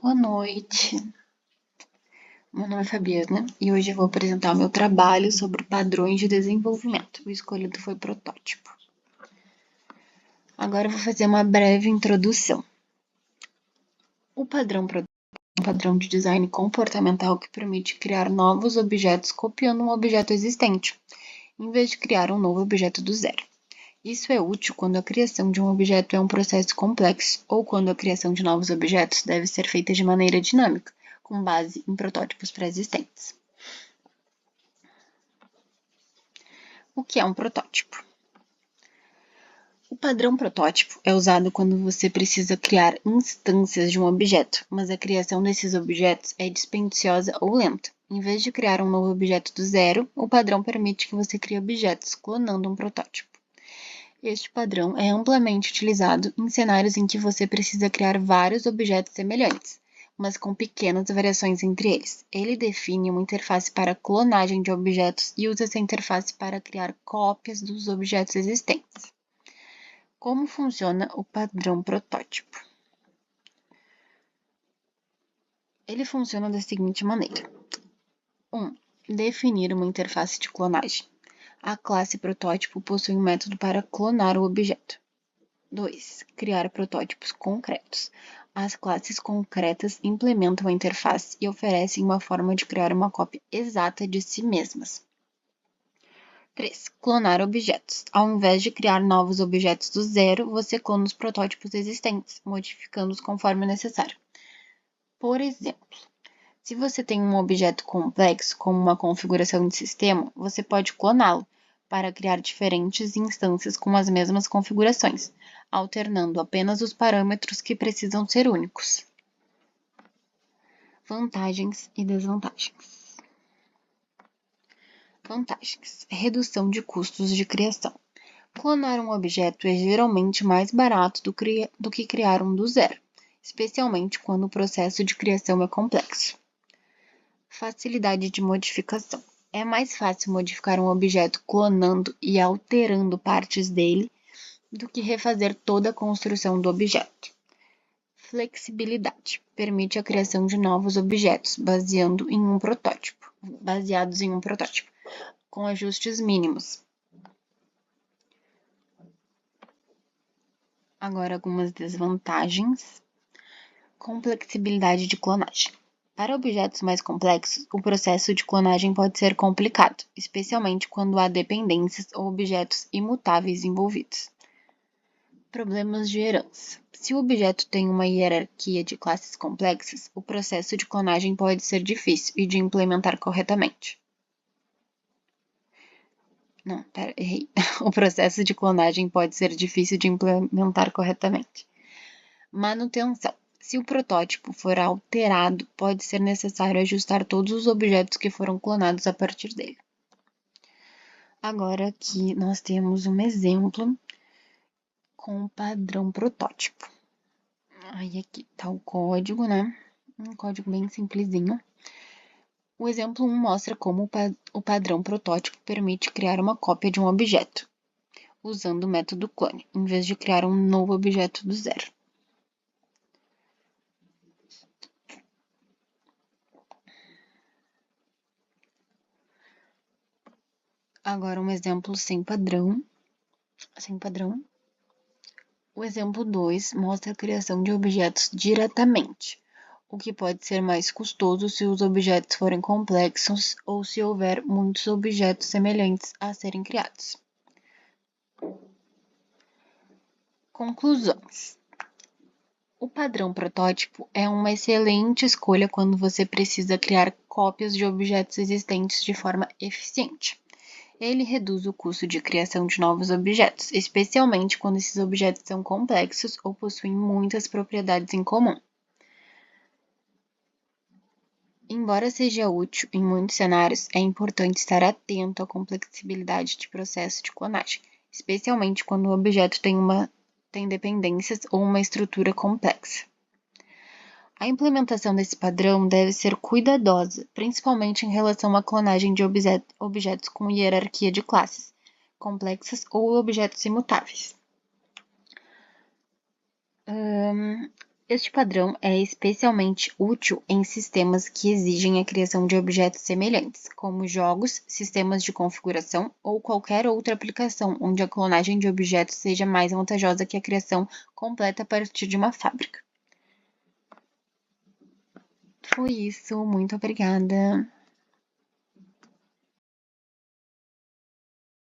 Boa noite, meu nome é Fabiana e hoje eu vou apresentar o meu trabalho sobre padrões de desenvolvimento. O escolhido foi protótipo. Agora eu vou fazer uma breve introdução. O padrão protótipo é um padrão de design comportamental que permite criar novos objetos copiando um objeto existente, em vez de criar um novo objeto do zero. Isso é útil quando a criação de um objeto é um processo complexo ou quando a criação de novos objetos deve ser feita de maneira dinâmica, com base em protótipos pré-existentes. O que é um protótipo? O padrão protótipo é usado quando você precisa criar instâncias de um objeto, mas a criação desses objetos é dispendiciosa ou lenta. Em vez de criar um novo objeto do zero, o padrão permite que você crie objetos, clonando um protótipo. Este padrão é amplamente utilizado em cenários em que você precisa criar vários objetos semelhantes, mas com pequenas variações entre eles. Ele define uma interface para clonagem de objetos e usa essa interface para criar cópias dos objetos existentes. Como funciona o padrão protótipo? Ele funciona da seguinte maneira. 1. Definir uma interface de clonagem. A classe protótipo possui um método para clonar o objeto. 2. Criar protótipos concretos. As classes concretas implementam a interface e oferecem uma forma de criar uma cópia exata de si mesmas. 3. Clonar objetos. Ao invés de criar novos objetos do zero, você clona os protótipos existentes, modificando-os conforme necessário. Por exemplo, se você tem um objeto complexo, como uma configuração de sistema, você pode cloná-lo para criar diferentes instâncias com as mesmas configurações, alternando apenas os parâmetros que precisam ser únicos. Vantagens e desvantagens. Vantagens: redução de custos de criação. Clonar um objeto é geralmente mais barato do que criar um do zero, especialmente quando o processo de criação é complexo. Facilidade de modificação. É mais fácil modificar um objeto clonando e alterando partes dele do que refazer toda a construção do objeto. Flexibilidade. Permite a criação de novos objetos baseados em um protótipo, com ajustes mínimos. Agora algumas desvantagens. Complexibilidade de clonagem. Para objetos mais complexos, o processo de clonagem pode ser complicado, especialmente quando há dependências ou objetos imutáveis envolvidos. Problemas de herança. Se o objeto tem uma hierarquia de classes complexas, o processo de clonagem pode ser difícil e de implementar corretamente. Errei. O processo de clonagem pode ser difícil de implementar corretamente. Manutenção. Se o protótipo for alterado, pode ser necessário ajustar todos os objetos que foram clonados a partir dele. Agora aqui nós temos um exemplo com o padrão protótipo. Aí aqui tá o código, né? Um código bem simplesinho. O exemplo 1 mostra como o padrão protótipo permite criar uma cópia de um objeto, usando o método clone, em vez de criar um novo objeto do zero. Agora um exemplo sem padrão. O exemplo 2 mostra a criação de objetos diretamente, o que pode ser mais custoso se os objetos forem complexos ou se houver muitos objetos semelhantes a serem criados. Conclusões. O padrão protótipo é uma excelente escolha quando você precisa criar cópias de objetos existentes de forma eficiente. Ele reduz o custo de criação de novos objetos, especialmente quando esses objetos são complexos ou possuem muitas propriedades em comum. Embora seja útil em muitos cenários, é importante estar atento à complexibilidade de processo de clonagem, especialmente quando o objeto tem dependências ou uma estrutura complexa. A implementação desse padrão deve ser cuidadosa, principalmente em relação à clonagem de objetos com hierarquia de classes complexas ou objetos imutáveis. Este padrão é especialmente útil em sistemas que exigem a criação de objetos semelhantes, como jogos, sistemas de configuração ou qualquer outra aplicação onde a clonagem de objetos seja mais vantajosa que a criação completa a partir de uma fábrica. Foi isso, muito obrigada.